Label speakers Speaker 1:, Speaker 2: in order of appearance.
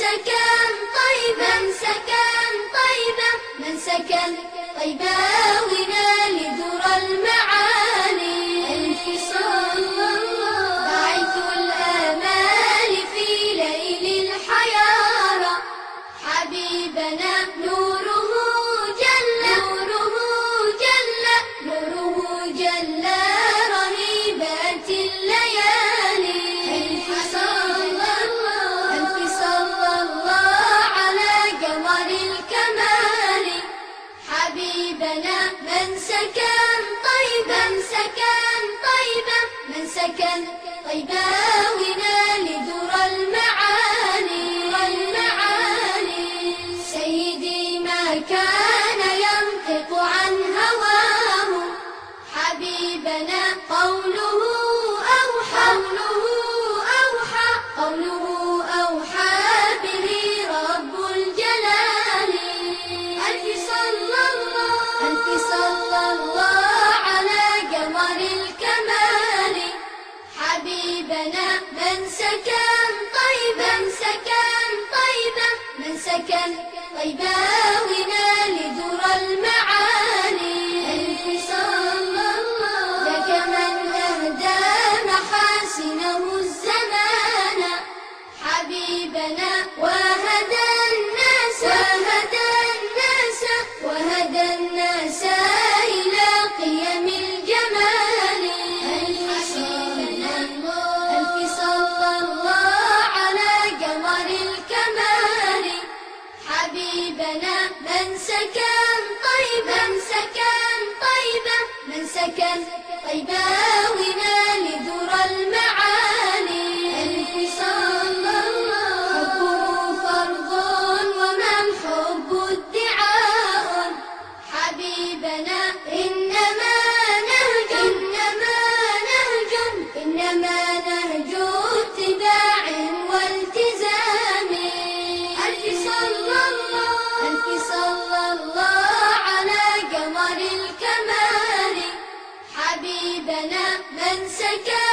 Speaker 1: سكن طيبة من سكن طيبة من سكن طيبة ونال ذرى المعالي ألف صلى الله باعث الآمال في ليل الحيارى حبيبنا نوره جل نوره جل نوره جل رهيبات الليالي ألف صلى الله على قمر الكمال حبيبنا من سكن طيبة من سكن طيبة من سكن طيبة ونال ذرى المعالي سيدي ما كان ينطق عن هواه حبيبنا قوله أوحى به رب الجلال ألف صلى الله على قمر الكمال حبيبنا من سكن طيبة من سكن طيبة من سكن طيبة ونال ذرى المعالي ألف صلى الله لك من أهدى محاسنه الزمان حبيبنا وهدى الناس إلى قيم الجمال ألف صلى الله على قمر الكمال حبيبنا من سكن طيبة من سكن طيبة من سكن طيبة ونال ذرى المعالي ألف صلى الله حبه فرض ومن حب ادعاء حبيبنا إنما نهج اتباع والتزام ألف صلى الله على قمر الكمال حبيبنا من سكن